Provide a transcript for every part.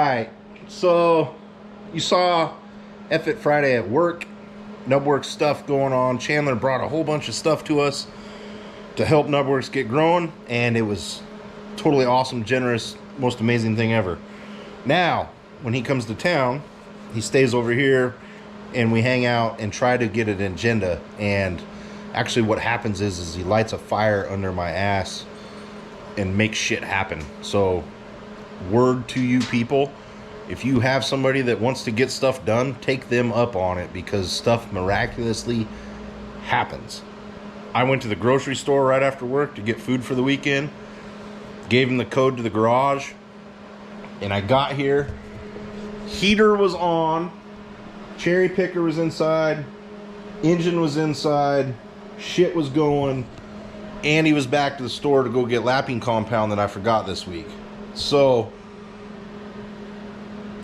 right, so you saw F-It Friday at work. Nubworks stuff going on. Chandler brought a whole bunch of stuff to us to help Nubworks get growing, and it was totally awesome, generous, most amazing thing ever. Now, when he comes to town, he stays over here, and we hang out and try to get an agenda. And actually what happens is he lights a fire under my ass and makes shit happen. So, word to you people, if you have somebody that wants to get stuff done, take them up on it, because stuff miraculously happens. I went to the grocery store right after work to get food for the weekend, gave him the code to the garage, and I got here, heater was on, cherry picker was inside, engine was inside, shit was going, and he was back to the store to go get lapping compound that I forgot this week. So,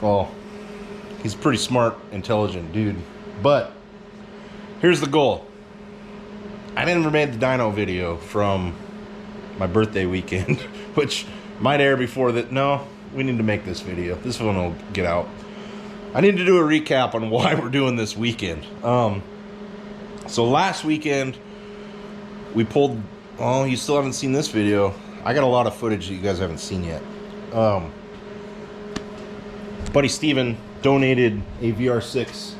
well, he's a pretty smart, intelligent dude. But here's the goal. I never made the dyno video from my birthday weekend, which might air before that. No, we need to make this video. This one will get out. I need to do a recap on why we're doing this weekend. So last weekend, we pulled... Oh, you still haven't seen this video. I got a lot of footage that you guys haven't seen yet. Buddy Steven donated a VR6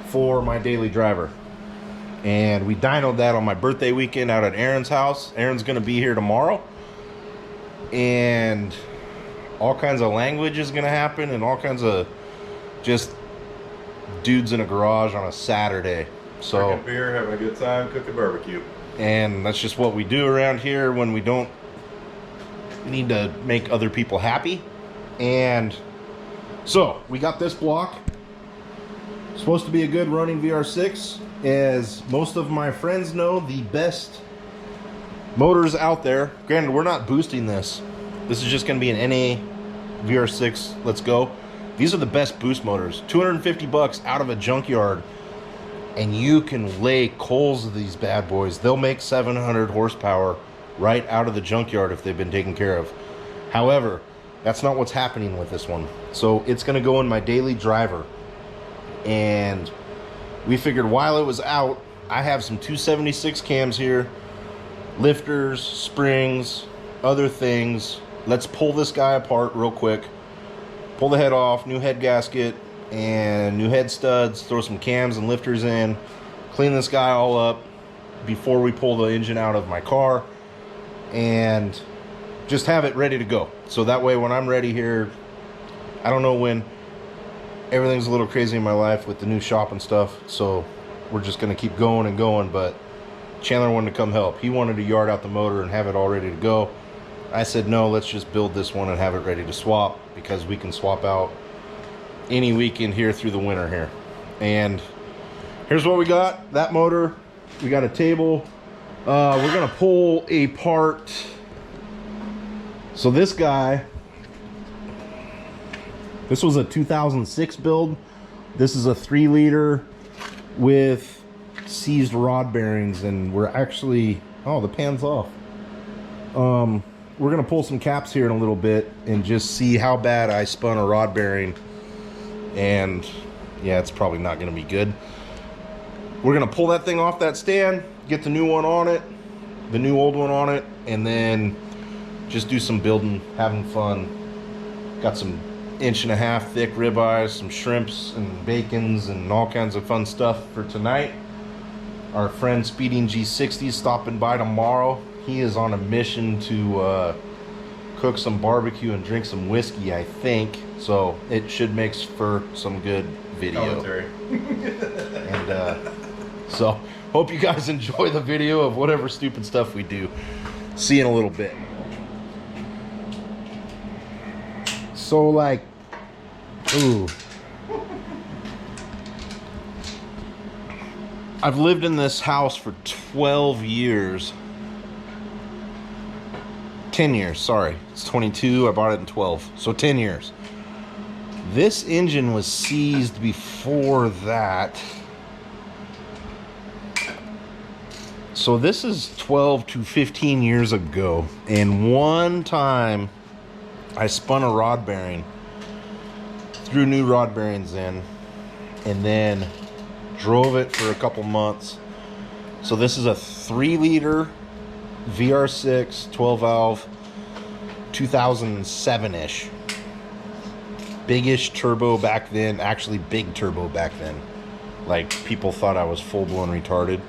for my daily driver. And we dynoed that on my birthday weekend out at Aaron's house. Aaron's going to be here tomorrow. And all kinds of language is going to happen, and all kinds of just dudes in a garage on a Saturday. So drinking beer, having a good time, cooking barbecue. And that's just what we do around here when we don't need to make other people happy. And so we got this block. Supposed to be a good running VR6. As most of my friends know, the best motors out there. Granted, we're not boosting this. This is just going to be an NA VR6. Let's go. These are the best boost motors. 250 bucks out of a junkyard. And you can lay coals of these bad boys. They'll make 700 horsepower right out of the junkyard if they've been taken care of. However, that's not what's happening with this one. So it's going to go in my daily driver. And we figured while it was out, I have some 276 cams here, lifters, springs, other things. Let's pull this guy apart real quick. Pull the head off, new head gasket, and new head studs, throw some cams and lifters in, clean this guy all up before we pull the engine out of my car, and just have it ready to go. So that way when I'm ready here, I don't know when, everything's a little crazy in my life with the new shop and stuff, so we're just going to keep going and going. But Chandler wanted to come help. He wanted to yard out the motor and have it all ready to go. I said, no, let's just build this one and have it ready to swap, because we can swap out any weekend here through the winter here. And here's what we got. That motor, we got a table. We're gonna pull apart. So this guy, this was a 2006 build. This is a 3-liter with seized rod bearings, and we're actually, oh, the pan's off. We're gonna pull some caps here in a little bit and just see how bad I spun a rod bearing. And yeah, it's probably not going to be good. We're going to pull that thing off that stand, get the new one on it, the new old one on it, and then just do some building, having fun. Got some 1.5 inch thick ribeyes, some shrimps and bacons and all kinds of fun stuff for tonight. Our friend Speeding G60 is stopping by tomorrow. He is on a mission to cook some barbecue and drink some whiskey, I think. So it should make for some good video. And so hope you guys enjoy the video of whatever stupid stuff we do. See you in a little bit. So like, ooh. I've lived in this house for 12 years. 10 years, sorry. It's 22, I bought it in 12. So 10 years. This engine was seized before that. So this is 12 to 15 years ago. And one time I spun a rod bearing threw new rod bearings in, and then drove it for a couple months. So this is a 3-liter VR6 12 valve 2007-ish. Biggish turbo back then, actually big turbo back then. Like, people thought I was full-blown retarded.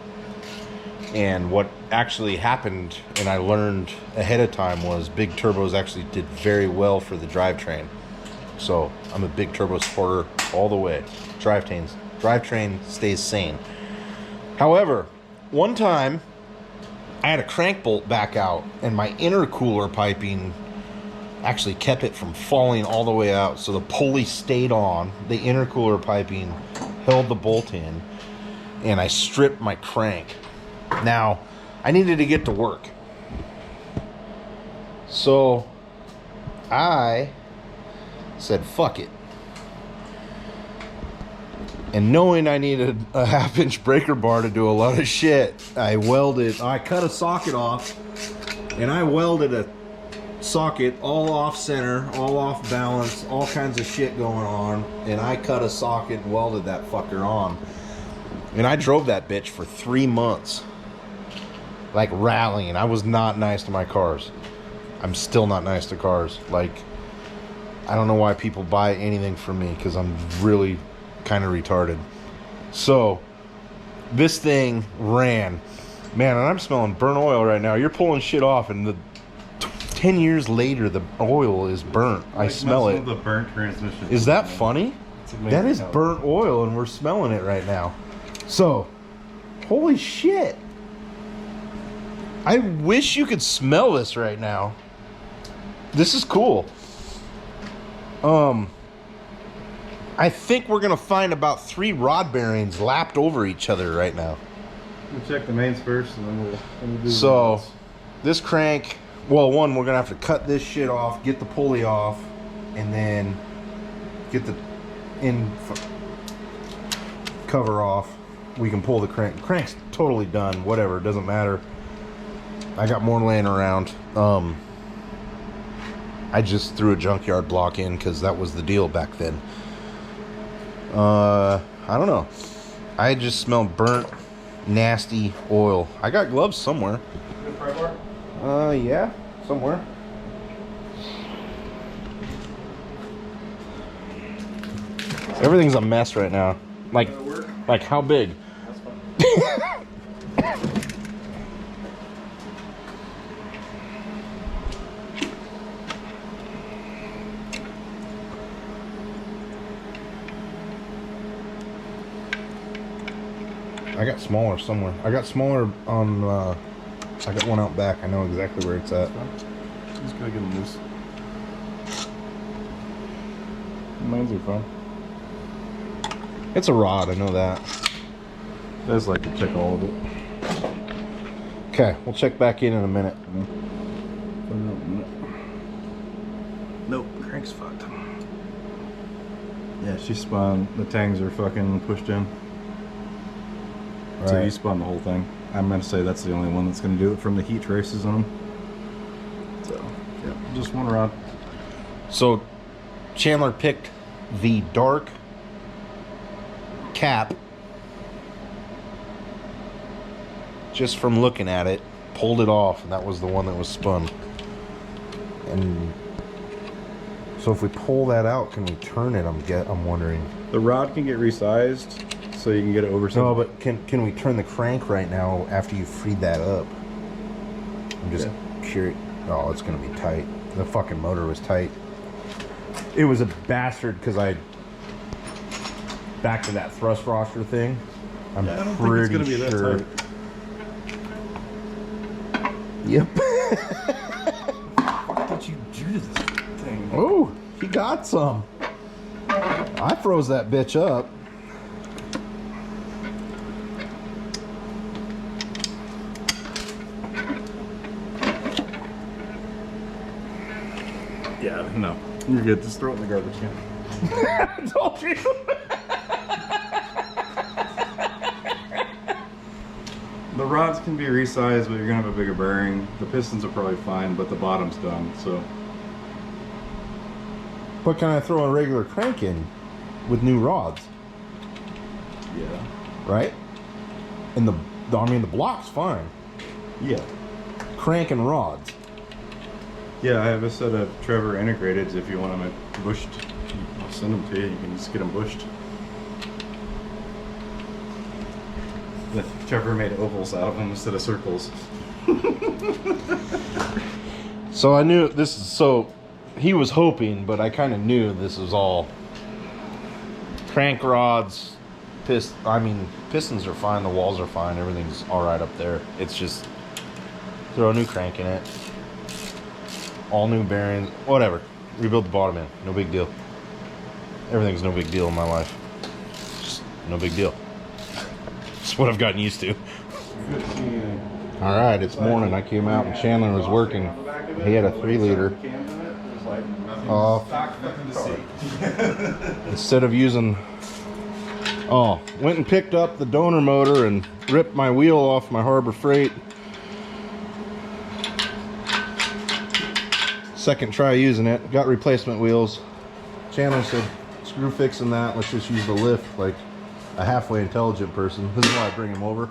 And what actually happened, and I learned ahead of time, was big turbos actually did very well for the drivetrain. So I'm a big turbo supporter all the way. Drivetrain stays sane. However, one time I had a crank bolt back out, and my intercooler piping actually kept it from falling all the way out. So the pulley stayed on, the intercooler piping held the bolt in, and I stripped my crank. Now, I needed to get to work. So I said, fuck it. And knowing I needed a 1/2-inch breaker bar to do a lot of shit, I cut a socket off, and I welded a socket all off center, all off balance, all kinds of shit going on, and I cut a socket and welded that fucker on. And I drove that bitch for 3 months. Like, rallying. I was not nice to my cars. I'm still not nice to cars. Like, I don't know why people buy anything from me, because I'm really kind of retarded. So this thing ran, man, and I'm smelling burnt oil right now. You're pulling shit off, and 10 years later the oil is burnt. I smell it. The burnt transmission. Is that funny? That is burnt oil, and we're smelling it right now. So, holy shit, I wish you could smell this right now. This is cool. I think we're gonna find about 3 rod bearings lapped over each other right now. We'll check the mains first, and then we'll do so this crank, well, one, we're gonna have to cut this shit off, get the pulley off, and then get the cover off. We can pull the crank. Crank's totally done. Whatever, it doesn't matter. I got more laying around. I just threw a junkyard block in because that was the deal back then. I don't know. I just smell burnt, nasty oil. I got gloves somewhere. Yeah, somewhere. Everything's a mess right now. Like how big? I got smaller somewhere. I got smaller on, I got one out back. I know exactly where it's at. Just gotta get them loose. Mine's are fun. It's a rod, I know that. I just like to check all of it. Okay, we'll check back in a minute. Nope, crank's fucked. Yeah, she spun. The tangs are fucking pushed in. Right. So you spun the whole thing. I'm gonna say that's the only one that's gonna do it from the heat traces on them. So, yeah, just one rod. So, Chandler picked the dark cap just from looking at it, pulled it off, and that was the one that was spun. And so if we pull that out, can we turn it? I'm wondering. The rod can get resized so you can get it over. No, but can we turn the crank right now after you freed that up? I'm just curious. Oh, it's gonna be tight. The fucking motor was tight. It was a bastard because back to that thrust washer thing. I'm I don't pretty think it's gonna be sure. that tight. Yep. What did you do to this thing? Oh, he got some. I froze that bitch up. Yeah, no. You're good. Just throw it in the garbage can. I told you. The rods can be resized, but you're gonna have a bigger bearing. The pistons are probably fine, but the bottom's done, so. But can I throw a regular crank in with new rods? Yeah. Right? And I mean, the block's fine. Yeah. Crank and rods. Yeah, I have a set of Trevor integrateds if you want them bushed. I'll send them to you. You can just get them bushed. The Trevor made ovals out of them instead of circles. So I knew this is so. He was hoping, but I kind of knew this was all crank rods. Pistons are fine. The walls are fine. Everything's all right up there. It's just throw a new crank in it. All new bearings, whatever. Rebuild the bottom end. No big deal. Everything's no big deal in my life. Just no big deal. It's what I've gotten used to. All right, it's morning. I came out and Chandler was working. He had a 3-liter. Instead of using, went and picked up the donor motor and ripped my wheel off my Harbor Freight. Second try using it, got replacement wheels. Chandler said, screw fixing that, let's just use the lift like a halfway intelligent person. This is why I bring him over.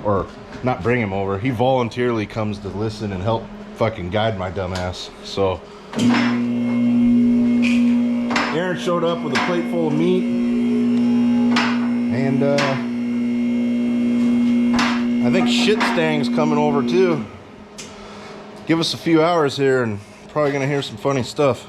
Or, not bring him over, he voluntarily comes to listen and help fucking guide my dumb ass. So, Aaron showed up with a plate full of meat. And, I think Shit Stang's coming over too. Give us a few hours here and probably gonna hear some funny stuff.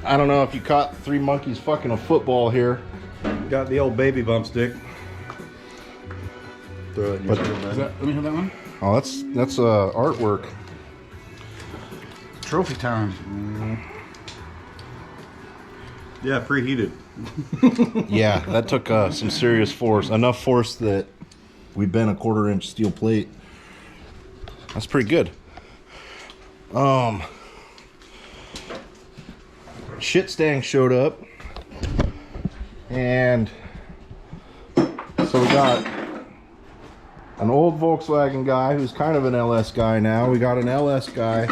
I don't know if you caught 3 monkeys fucking a football here. Got the old baby bump stick. Throw it in your But- shirt, man. Let me have that one. Oh, that's artwork. Trophy time. Yeah, preheated. Yeah, that took some serious force. Enough force that we bent a 1/4-inch steel plate. That's pretty good. Shit stang showed up, and so we got an old Volkswagen guy who's kind of an LS guy now. We got an LS guy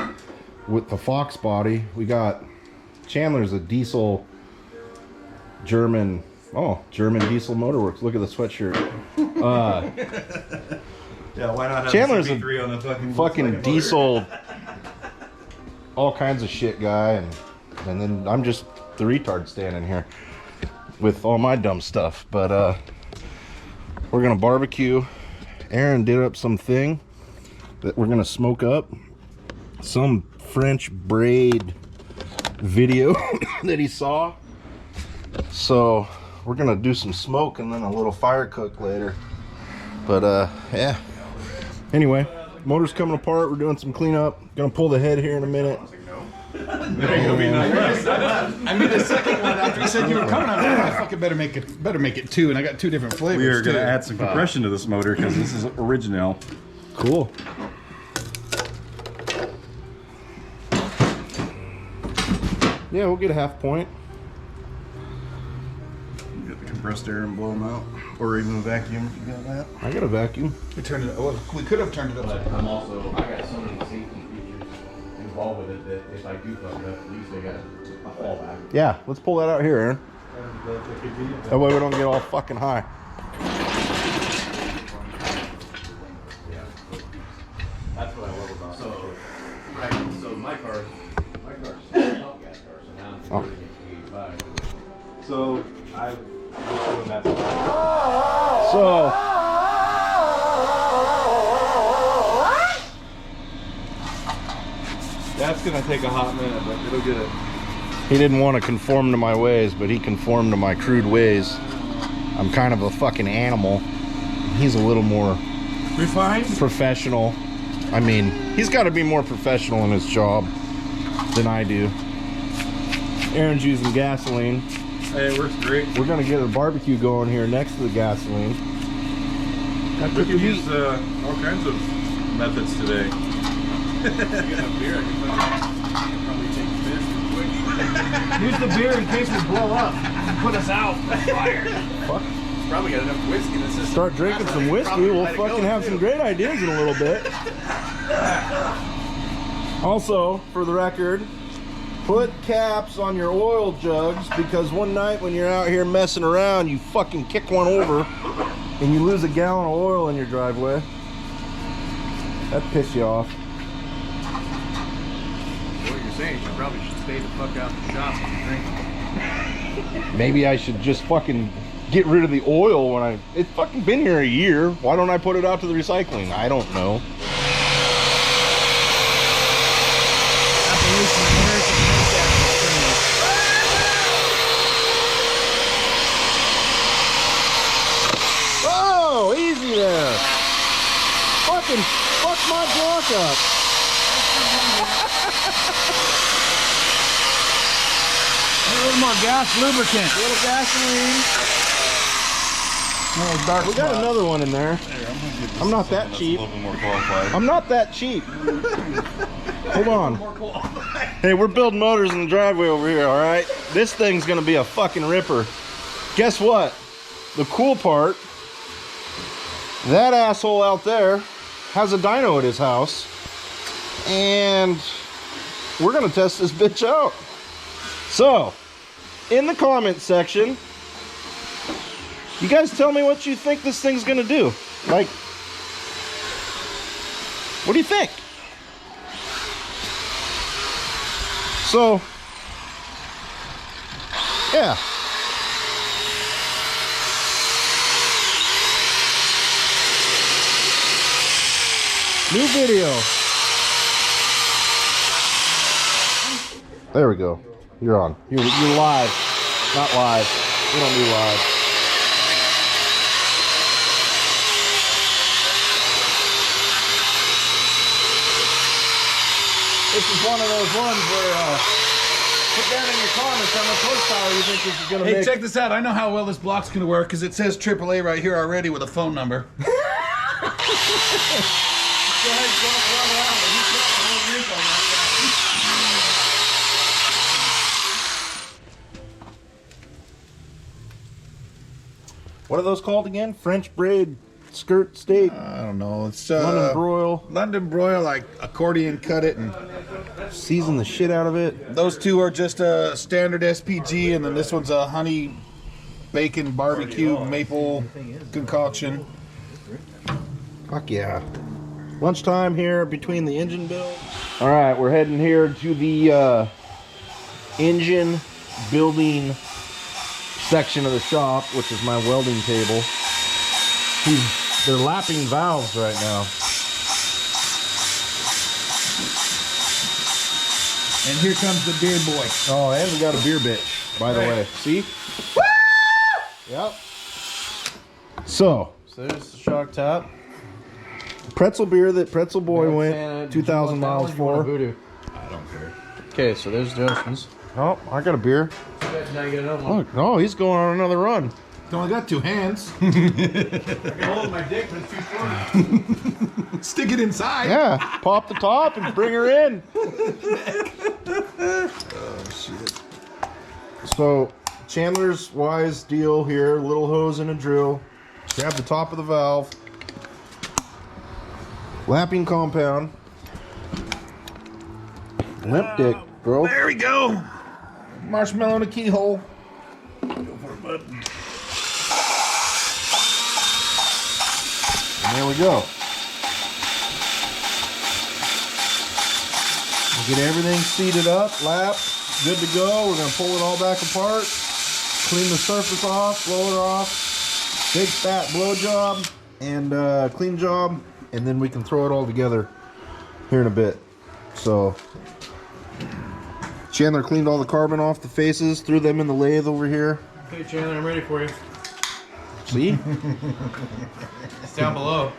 with the Fox body. We got Chandler's a diesel German diesel motorworks. Look at the sweatshirt. Yeah, why not have Chandler's a CP3 on the fucking Fucking diesel, all kinds of shit guy, and then I'm just the retard standing here with all my dumb stuff. But we're gonna barbecue. Aaron did up something that we're gonna smoke up. Some French braid video that he saw. So we're gonna do some smoke and then a little fire cook later. But yeah. Anyway, motor's coming apart. We're doing some cleanup. Gonna pull the head here in a minute. I made the second one after you said you were coming. I was like, I fucking better make it two, and I got two different flavors. We are going too. to add some compression to this motor because this is original. Cool. Yeah, we'll get a half point. Get the compressed air and blow them out. Or even a vacuum if you got that. I got a vacuum. We turned it. Well, we could have turned it upside But down. I'm also, I got so many safety features involved with it that if I do fuck up, at least I got a fallback. Yeah, let's pull that out here, Aaron. That way we don't get all fucking high. That's what I love about it. So, right, so my car's a top gas car, so now I'm converting it to 85. So, I'm doing that. So, That's going to take a hot minute, but it'll get it. he didn't want to conform to my ways, but he conformed to my crude ways. I'm kind of a fucking animal. He's a little more Refined. professional. I mean, he's got to be more professional in his job than I do. Aaron's using gasoline. Hey, it works great. We're gonna get a barbecue going here next to the gasoline. We can use all kinds of methods today. Use the beer in case we blow up. Put us out. Fire. Probably got enough whiskey in the system. Start drinking some whiskey. We'll fucking have some great ideas in a little bit. Also, for the record, put caps on your oil jugs because one night when you're out here messing around, you fucking kick one over and you lose a gallon of oil in your driveway. That'd piss you off. What you're saying, you probably should stay the fuck out the shop when you're drinking. Maybe I should just fucking get rid of the oil when it's fucking been here a year. Why don't I put it out to the recycling? I don't know. Oh, easy there. Fucking fuck my block up. A little more gas lubricant. A little gasoline. No dark We got spot. another one in there. I'm not that cheap. A little bit more qualified. I'm not that cheap. Hold on. Hey, we're building motors in the driveway over here, all right? This thing's gonna be a fucking ripper. Guess what? The cool part, that asshole out there has a dyno at his house, and we're gonna test this bitch out. So, in the comment section, you guys tell me what you think this thing's gonna do. Like, what do you think? So, yeah. New video. There we go. You're on. You're live. Not live. We don't do live. This is one of those ones where put down in your comments how much horsepower you think this is gonna make. Hey, check this out. I know how well this block's gonna work because it says AAA right here already with a phone number. Go ahead, don't run around, but he's got the whole rig on that guy. What are those called again? French braid skirt steak, I don't know. It's London broil. London broil, like accordion cut it, and Season the shit out of it. those two are just a standard SPG, and then this one's a honey bacon barbecue maple concoction. Fuck yeah. Lunchtime here between the engine build. All right, we're heading here to the engine building section of the shop, which is my welding table. They're lapping valves right now. And here comes the beer boy. Oh, and we got a beer bitch, by the way. See? Woo! Yep. So there's the shock top. Pretzel beer that Pretzel Boy went 2,000 miles for. I don't care. Okay, so there's Justin's. Oh, I got a beer. Now you get another one. Look, oh, he's going on another run. I only got two hands. I can hold my dick, but it's too short. Stick it inside. Yeah, pop the top and bring her in. Oh, shit. So, Chandler's wise deal here, little hose and a drill. Grab the top of the valve. Lapping compound. Limp dick, bro. There we go. Marshmallow in a keyhole. And there we go. We'll get everything seated up, lap, good to go. We're gonna pull it all back apart, clean the surface off, blow it off, big fat blow job and clean job, and then we can throw it all together here in a bit. So Chandler cleaned all the carbon off the faces, threw them in the lathe over here. Okay, Chandler, I'm ready for you. See? It's down below.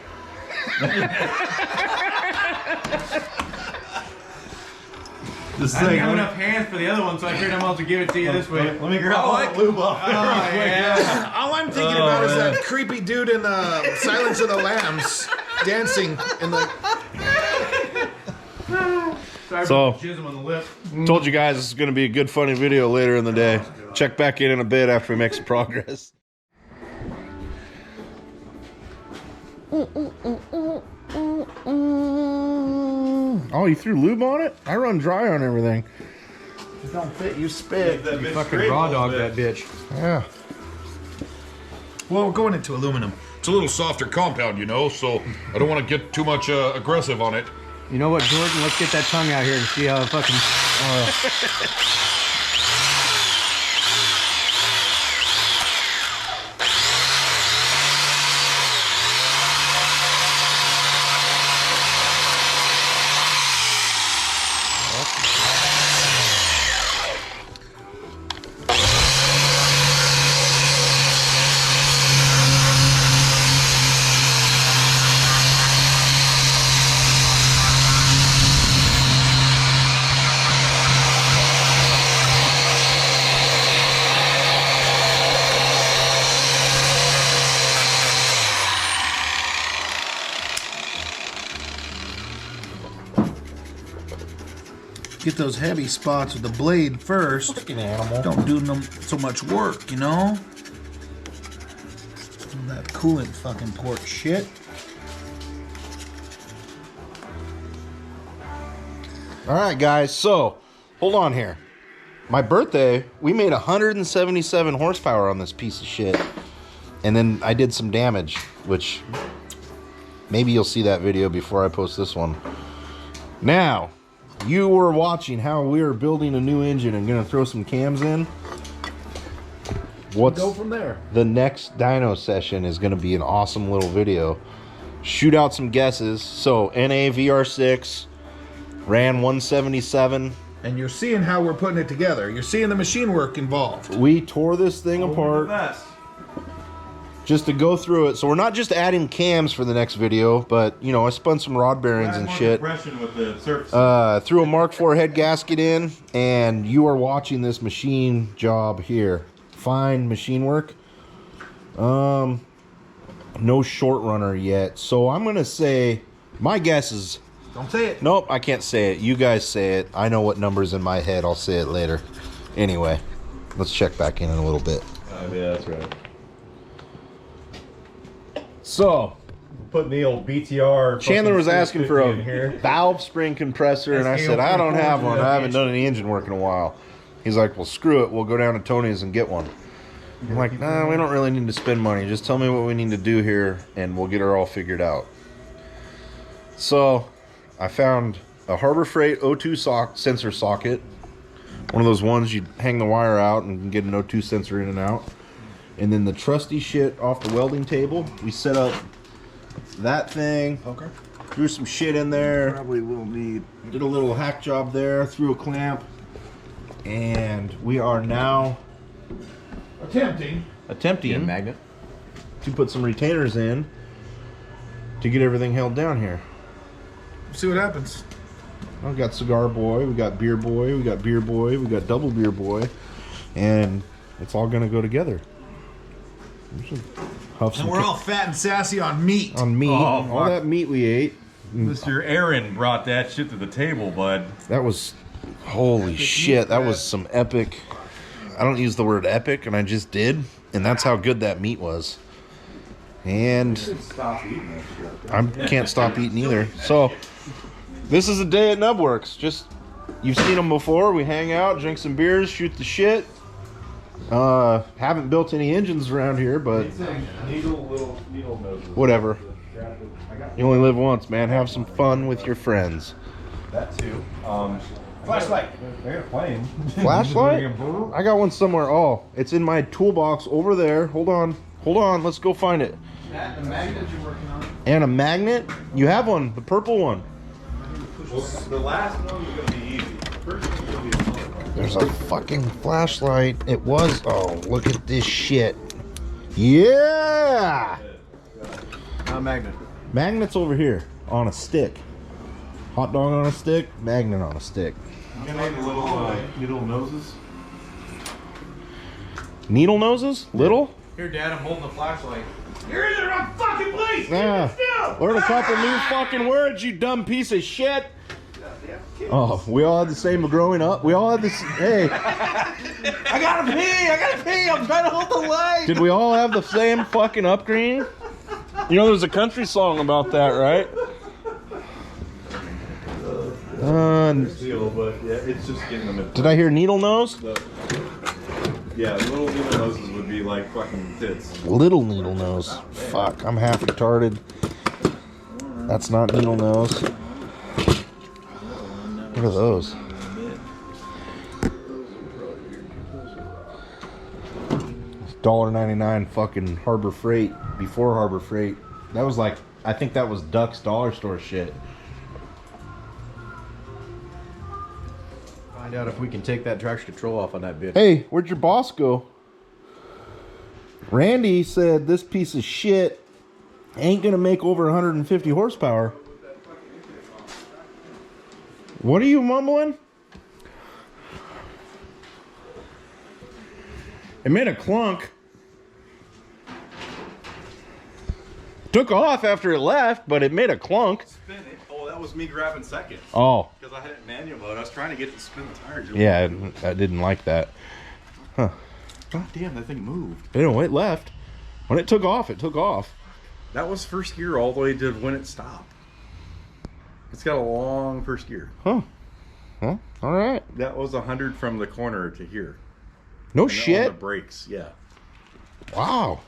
This I didn't have enough hands for the other one, so I figured I'm about to give it to you this way. Let me grab all that lube off. Oh, yeah. All I'm thinking about is that creepy dude in Silence of the Lambs dancing in the. Sorry So- for the jism on the lip. Told you guys this is going to be a good, funny video later in the day. Check back in a bit after we make some progress. Oh, you threw lube on it? I run dry on everything. If it don't fit, you spit. You fucking raw dog that bitch. Yeah. Well, we're going into aluminum. It's a little softer compound, you know, so I don't want to get too much aggressive on it. You know what, Jordan? Let's get that tongue out here and see how it fucking... Get those heavy spots with the blade first. Fucking animal. Don't do no, so much work, you know? That coolant fucking port shit. All right, guys. So, hold on here. My birthday, we made 177 horsepower on this piece of shit. And then I did some damage, which maybe you'll see that video before I post this one. Now, you were watching how we were building a new engine and gonna throw some cams in. What's Go from there. the next dyno session is gonna be an awesome little video. Shoot out some guesses. So NA VR6 ran 177. And you're seeing how we're putting it together. You're seeing the machine work involved. We tore this thing apart. just to go through it. So we're not just adding cams for the next video, but you know, I spun some rod bearings and shit. With the surface. Threw a Mark IV head gasket in, and you are watching this machine job here. Fine machine work. No short runner yet. So I'm gonna say, my guess is, Don't say it. nope, I can't say it. You guys say it. I know what number's in my head. I'll say it later. Anyway, let's check back in a little bit. Yeah, that's right. So, Putting the old BTR. Chandler was asking for in a here. valve spring compressor, and I said, I don't have one. I haven't done any engine work in a while. He's like, well, screw it. We'll go down to Tony's and get one. I'm like, nah, we don't really need to spend money. Just tell me what we need to do here, and we'll get her all figured out. So, I found a Harbor Freight O2 sensor socket. One of those ones you hang the wire out and can get an O2 sensor in and out. And then the trusty shit off the welding table. We set up that thing. Okay. Threw some shit in there. Probably will need. Did a little hack job there. Threw a clamp. And we are now attempting magnet. to put some retainers in to get everything held down here. See what happens. I've got Cigar Boy, we got Beer Boy, we got Beer Boy, we got Double Beer Boy, and it's all gonna go together. We should huff some And we're all fat and sassy on meat. on meat. Oh, All fuck. that meat we ate. Mr. Aaron brought that shit to the table, bud. That was, holy shit, that was some epic. I don't use the word epic, and I just did, and that's how good that meat was. And I can't stop eating either. So, this is a day at Nubworks. Just, you've seen them before. We hang out, drink some beers, shoot the shit. Haven't built any engines around here, but Needle noses. whatever. You only live once, man. Have some fun with your friends. That too. Flashlight. I got a plane. Flashlight? I got one somewhere. Oh, it's in my toolbox over there. Hold on. Hold on. Let's go find it. That, the magnet you're working on. And a magnet? You have one. The purple one. Well, the last one was gonna be easy. The first one's gonna be a hard one. There's a fucking flashlight. It was. Oh, look at this shit. Yeah! Magnet. Magnet's over here on a stick. Hot dog on a stick, magnet on a stick. You can make little needle noses. Needle noses? Little? Here, Dad, I'm holding the flashlight. You're in the wrong fucking place. Yeah. Learn a couple new fucking words, you dumb piece of shit. Oh, we all had the same growing up. We all had this. Hey, I gotta pee. I gotta pee. I'm trying to hold the light. did we all have the same fucking upbringing? You know, there's a country song about that, right? Deal, but yeah, it's just getting them in. Did I hear needle nose? Yeah, little needle noses would be like fucking tits. Little needle nose. Fuck, I'm half retarded. That's not needle nose. What are those? $1.99 fucking Harbor Freight before Harbor Freight. That was like, I think that was Duck's dollar store shit. Find out if we can take that traction control off on that bitch. Hey, where'd your boss go? Randy said this piece of shit ain't gonna make over 150 horsepower. What are you mumbling? It made a clunk. Took off after it left, but it made a clunk. Spin it. Oh, that was me grabbing second. Oh, Because I had it in manual mode. I was trying to get it to spin the tires. yeah, I didn't like that. Huh. God damn, that thing moved. You know, it left. When it took off, it took off. That was first gear all the way to when it stopped. It's got a long first gear. Huh. Huh? All right. That was 100 from the corner to here. No And shit. On the brakes, yeah. Wow.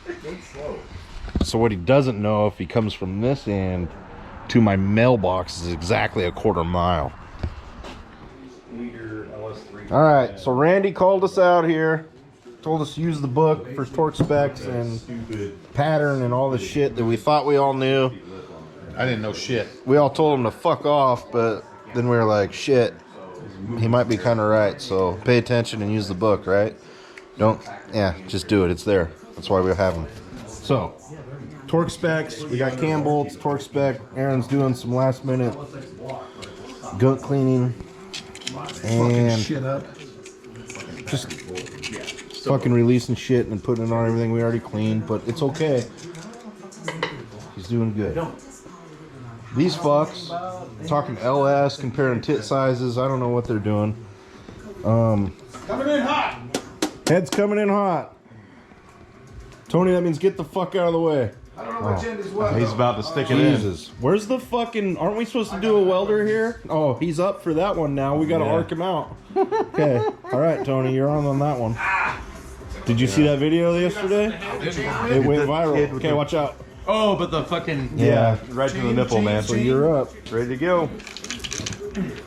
It's slow. So what he doesn't know, if he comes from this end to my mailbox, is exactly a quarter mile. Leader LS3. All right, so Randy called us out here, told us to use the book for torque specs and pattern and all the shit that we thought we all knew. I didn't know shit. We all told him to fuck off, but then we were like, shit, he might be kind of right, so pay attention and use the book, right? Don't, yeah, just do it. It's there. That's why we have them. So, torque specs. We got cam bolts, torque spec. Aaron's doing some last minute gunk cleaning. And Shit up. just fucking releasing shit and putting it on everything we already cleaned. But it's okay. He's doing good. These fucks, talking LS, comparing tit sizes. I don't know what they're doing. Coming in hot. Head's coming in hot. Tony, that means get the fuck out of the way. I don't know which end is what. He's about to stick it in. Jesus. Where's the fucking... Aren't we supposed to do a welder here? Oh, he's up for that one now. We gotta arc him out. Okay. Alright, Tony, you're on that one. Did you see that video yesterday? It went viral. Okay, watch out. Oh, but the fucking Yeah, right to the nipple, man. So you're up. Ready to go.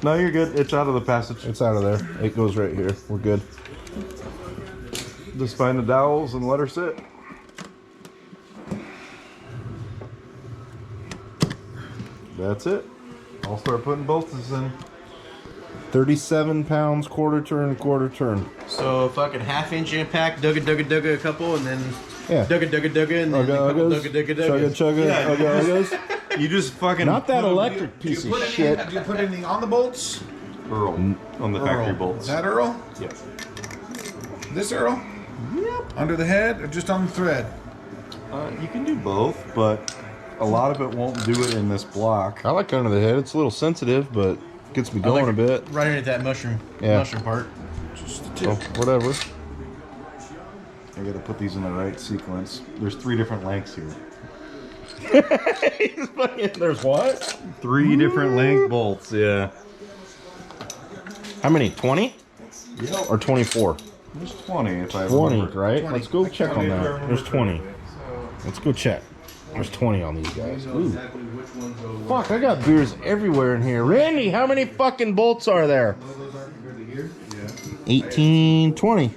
No, you're good. It's out of the passage. It's out of there. It goes right here. We're good. Just find the dowels and let her sit. That's it. I'll start putting bolts in. 37 pounds, quarter turn. So fucking half-inch impact, dugga a couple, and then Yeah. dugga, and then a couple dugga. Chugga. You just fucking Not that electric piece of shit. Do you put anything on the bolts? Earl on the factory bolts. Is that Earl? Yes. This Earl? Yep. Under the head or just on the thread? You can do both, but a lot of it won't do it in this block. I like under the head. It's a little sensitive, but gets me going a bit. Right into that mushroom part. So, whatever. I gotta put these in the right sequence. There's 3 different lengths here. There's what? 3 different length bolts, yeah. How many? 20? Or 24? There's 20 if I 20, remember. right? Let's go check on that. There's 20. Let's go check. There's 20 on these guys. Ooh. Fuck, I got beers everywhere in here. Randy, how many fucking bolts are there? 18, 20.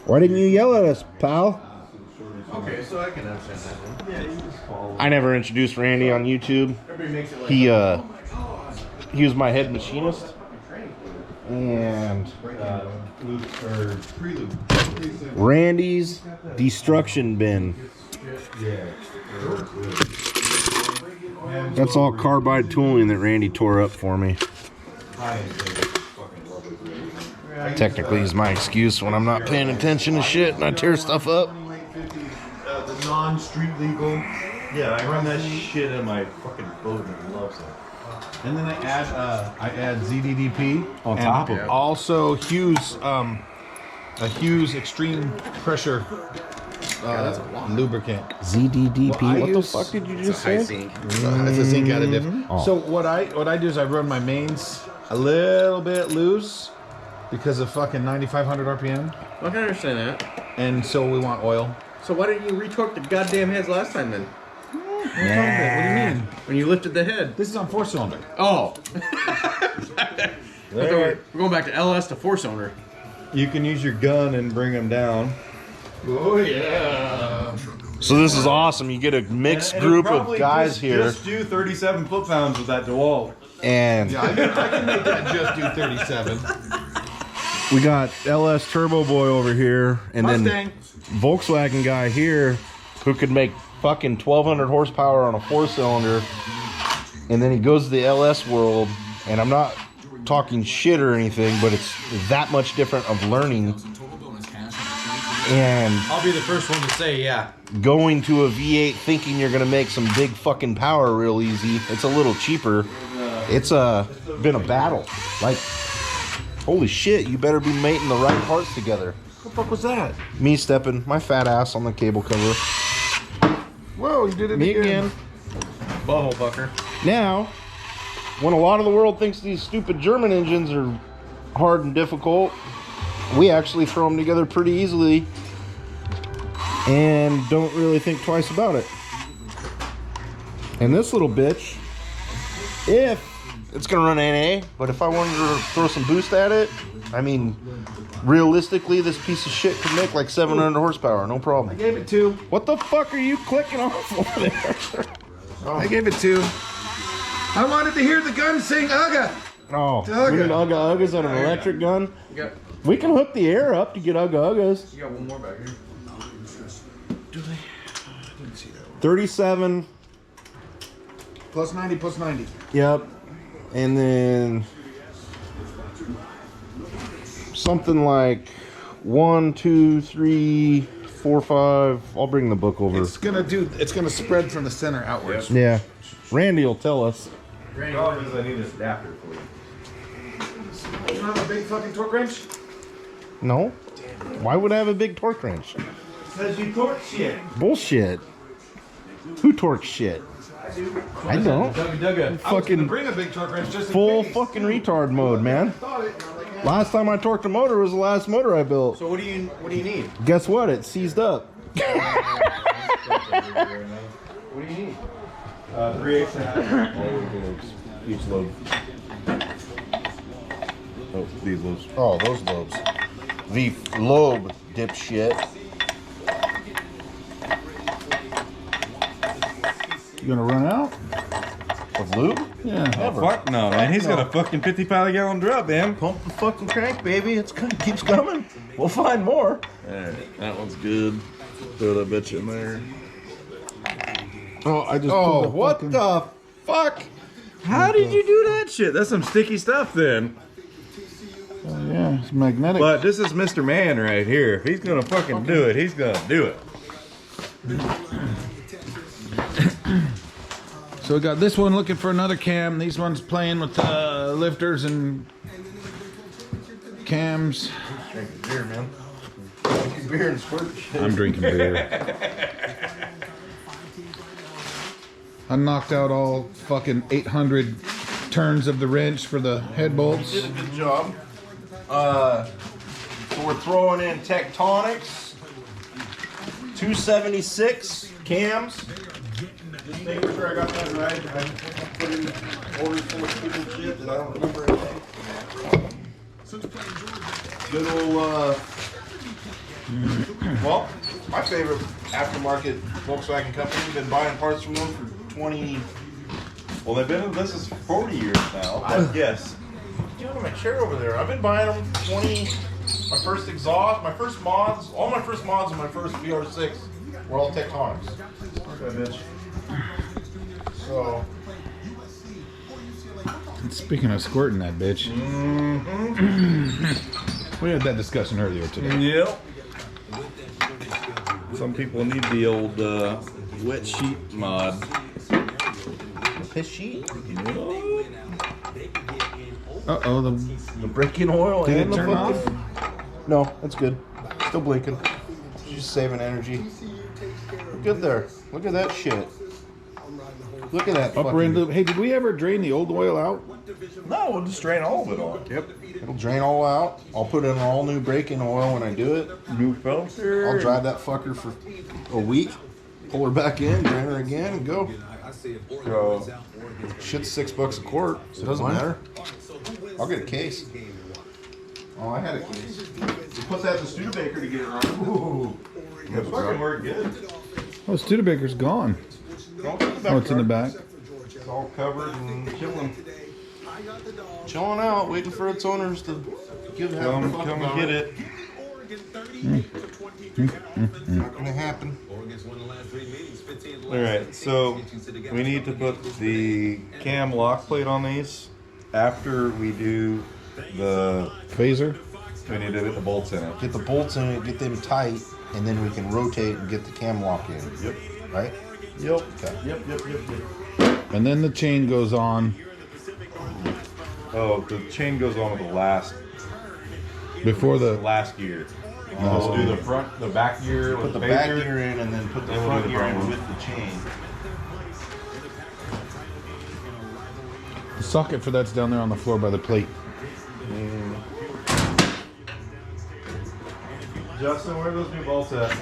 Why didn't you yell at us, pal? Okay, so I can understand that one. I never introduced Randy on YouTube. He was my head machinist. And Randy's destruction bin. That's all carbide tooling that Randy tore up for me. Technically, is my excuse when I'm not paying attention to shit and I tear stuff up. The non-street legal. Yeah, I run that shit in my fucking boat and loves it. And then I add ZDDP On and top of it. Also Hughes a Hughes extreme pressure lubricant. ZDDP. Well, I What the use- fuck did you just say? It's a zinc additive. Oh. So what I do is I run my mains a little bit loose because of fucking 9,500 RPM, I can understand that. and so we want oil. So why didn't you retorque the goddamn heads last time then? What do you mean? When you lifted the head. This is on 4-cylinder. Oh. We're going back to LS to 4-cylinder. You can use your gun and bring them down. Oh yeah. So this is awesome. You get a mixed group of guys here, Just do 37 foot-pounds with that DeWalt. and I can make that just do 37. we got LS Turbo Boy over here, and Mustang. then Volkswagen guy here who could make fucking 1,200 horsepower on a 4-cylinder, and then he goes to the LS world, and I'm not talking shit or anything, but it's that much different of learning. And I'll be the first one to say, yeah. going to a V8 thinking you're gonna make some big fucking power real easy. It's a little cheaper. It's been a battle. Like, holy shit, you better be mating the right parts together. What the fuck was that? Me stepping my fat ass on the cable cover. Whoa, you did it Me again. Butthole fucker. Now, when a lot of the world thinks these stupid German engines are hard and difficult, we actually throw them together pretty easily and don't really think twice about it. And this little bitch, if it's gonna run NA, but if I wanted to throw some boost at it, I mean, realistically, this piece of shit could make like 700 horsepower, no problem. Gave it 2. What the fuck are you clicking off over there? I gave it 2. I wanted to hear the gun sing Ugga. Oh, we need Ugga Uggas and an electric gun. We can hook the air up to get ugga-uggas. You got one more back here. Do they? I didn't see that one. 37. Plus 90, plus 90. Yep. And then something like 1, 2, 3, 4, 5. I'll bring the book over. It's gonna spread from the center outwards. Yeah. Randy will tell us. Granny, Problem is I need this adapter for you. You don't have a big fucking torque wrench? No. Why would I have a big torque wrench? Because you torque shit. Bullshit. Who torques shit? I don't. Dugga. Fucking Bring a big torque wrench just full fucking retard mode, man. Last time I torqued a motor was the last motor I built. So what do you need? Guess what? It seized up. What do you need? 3/8 each lobe. Oh, these lobes. Oh, those lobes. The lobe, dipshit. You gonna run out? Of lube? Yeah. Never. Fuck no, man. He's got a fucking 50-gallon drum, man. Pump the fucking crank, baby. It keeps coming. We'll find more. Alright, that one's good. Throw that bitch in there. Oh, I just. Oh, pulled the what fucking- the fuck? How did you do that shit? That's some sticky stuff then. Oh, yeah, it's magnetic. But this is Mr. Man right here. If he's gonna fucking do it, he's gonna do it. So we got this one looking for another cam. These ones playing with lifters and cams. Drinking beer, man. Drinking beer and squirt shit. I'm drinking beer. I knocked out all fucking 800 turns of the wrench for the head bolts. Did a good job. So we're throwing in Techtonics 276 cams. Just making sure I got that right. I put in orders full of stupid shit that I don't remember anything. Good old, well, my favorite aftermarket Volkswagen company. I've been buying parts from them for 20. Well, they've been in business for 40 years now. But yes. You know, my chair over there. I've been buying them 20. My first exhaust, my first mods, all my first mods in my first VR6 were all Techtonics. Okay, bitch. So. Speaking of squirting that bitch. We had that discussion earlier today. Yep. Some people need the old wet sheet mod. Piss sheet. Uh-oh, The braking oil Did and it the turn fucking... No, that's good. Still blinking. Just saving energy. Good there. Look at that shit. Look at that. upper end loop. Hey, did we ever drain the old oil out? No, we'll just drain all of it off. Yep. It'll drain all out. I'll put in all new braking oil when I do it. New filter. I'll drive that fucker for a week. Pull her back in, drain her again, and go. So, Shit's $6 a quart. So it doesn't matter. I'll get a case. Oh, I had a case. You put that in the Studebaker to get it running. Ooh. it's fucking work good. Oh, Studebaker's gone. Don't put the back Oh, it's in the yard. back. It's all covered and chilling. Chilling out, waiting for its owners to give half a Come fuck and about get it. Not gonna happen. Alright, so we need to put the cam lock plate on these after we do the. Phaser. We need to get the bolts in it. Get the bolts in it, get them tight, and then we can rotate and get the cam lock in. Yep. Right? Yep. Okay. Yep. And then the chain goes on Oh, the chain goes on with the last before the. gear. We'll do the back gear. Put with the the back phaser. gear in and then put the Then we'll front do the gear in front one. with the chain. The socket for that's down there on the floor by the plate. Justin, where are those new bolts at?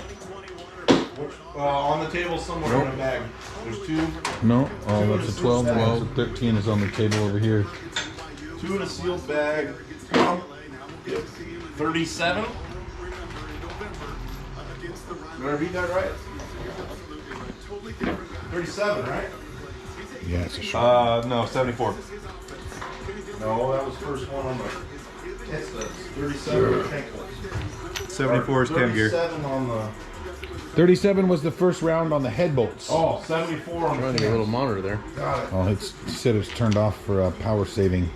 On the table somewhere in the bag. There's two No, oh, that's a 12. Well, 13 is on the table over here. in a sealed bag. 37. Did I read that right? 37, right? Yeah, it's a short. No, 74. No, that was the first one on the It's the 37 tank. 74 is cam gear. 37 on the. 37 was the first round on the head bolts. Oh, 74 on the. Running a little monitor there. Got it. Oh, it said it's turned off for power saving.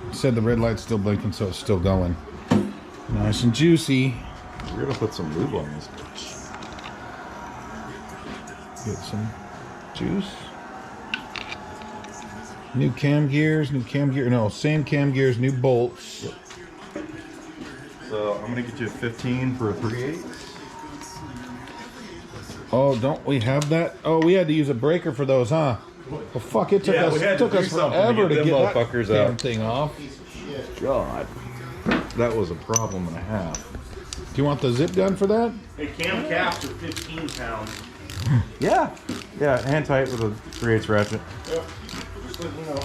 It said the red light's still blinking, so it's still going. Nice and juicy. We're gonna put some lube on this bitch. Get some juice. New cam gears, no, same cam gears, new bolts. Yep. So I'm gonna get you a 15 for a 3/8. Oh, don't we have that? Oh, we had to use a breaker for those, huh? Well, fuck, it took Yeah, we had to do us something to forever get to them get that motherfuckers damn out. thing off. God, that was a problem and a half. Do you want the zip gun for that? Hey, cam caps are 15 pounds. Yeah, hand tight with a 3/8 ratchet. Yep. Just let me know.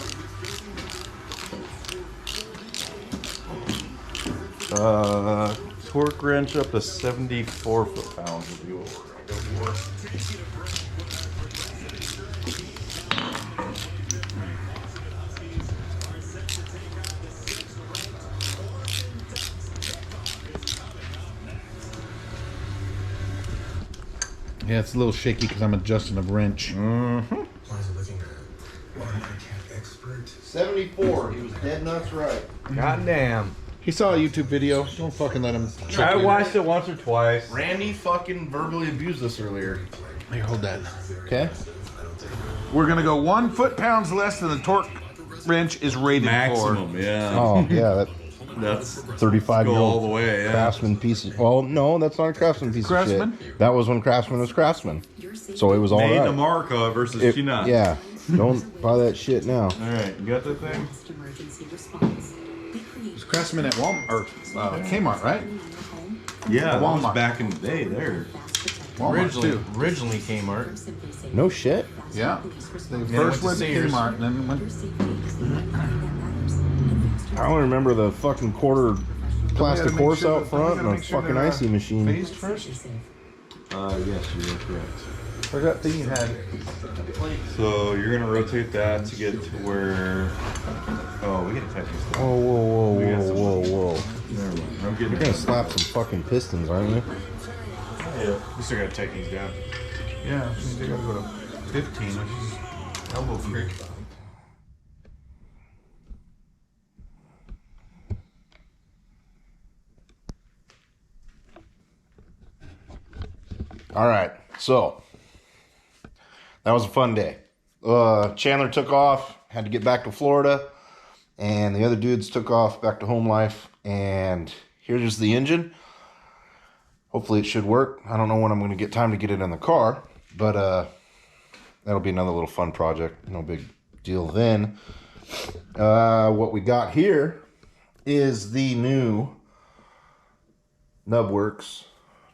Torque wrench up to 74 foot-pounds would be what we're gonna go for. Yeah, it's a little shaky because I'm adjusting a wrench. Mm-hmm. 74. He was dead nuts right. Goddamn. He saw a YouTube video. Don't fucking let him. I watched it once or twice. Randy fucking verbally abused us earlier. Here, hold that. Okay. We're gonna go 1 foot-pounds less than the torque wrench is rated Maximum, yeah. Oh, yeah, That's 35 go year all old the way, yeah. Craftsman piece of. Well, no, that's not a Craftsman piece Craftsman? of shit. That was when Craftsman was Craftsman. So it was all Made right. America versus It- China. yeah. Don't buy that shit now. Alright, you got that thing? It's Craftsman at Walmart or Kmart, right? Yeah, that was Walmart. back in the day there. Walmart too. Originally Kmart. No shit. Yeah. They went first to went to Sears. Kmart, and then went. I only remember the fucking quarter plastic make horse sure out that- front we and gotta a make sure fucking they're, icy machine. Phased first. Yes, you are correct. Where's that thing you had? So you're gonna rotate that to get to where. Oh, we gotta tighten this Whoa, down. whoa, We got whoa, some- whoa, whoa, whoa. Never mind. I'm getting You're gonna slap some fucking pistons, aren't you? Yeah. You still gotta take these down. Yeah, so they gotta go to 15, which is elbow free. All right, so that was a fun day. Chandler took off, had to get back to Florida, and the other dudes took off back to home life. And here's the engine. Hopefully it should work. I don't know when I'm going to get time to get it in the car, but that'll be another little fun project. No big deal then. What we got here is the new Nubworks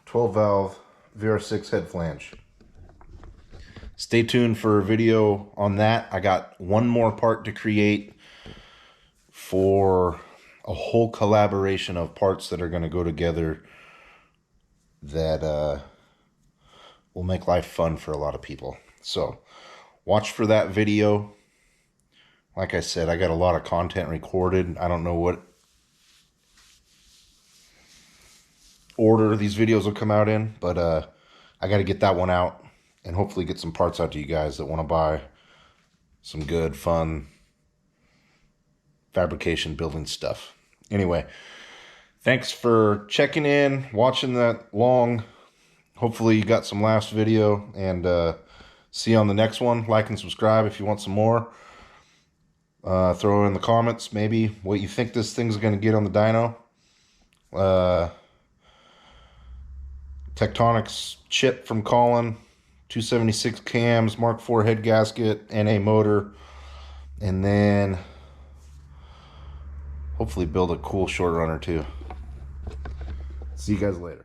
12 valve VR6 head flange. Stay tuned for a video on that. I got one more part to create for a whole collaboration of parts that are going to go together that will make life fun for a lot of people. So watch for that video. Like I said, I got a lot of content recorded. I don't know what order these videos will come out in, but I got to get that one out and hopefully get some parts out to you guys that want to buy some good, fun fabrication building stuff. Anyway, thanks for checking in, watching that long. Hopefully you got some last video, and see you on the next one. Like and subscribe if you want some more. Throw in the comments maybe what you think this thing's going to get on the dyno. Techtonics chip from Colin, 276 cams, Mark IV head gasket, NA motor, and then hopefully build a cool short runner too. See you guys later.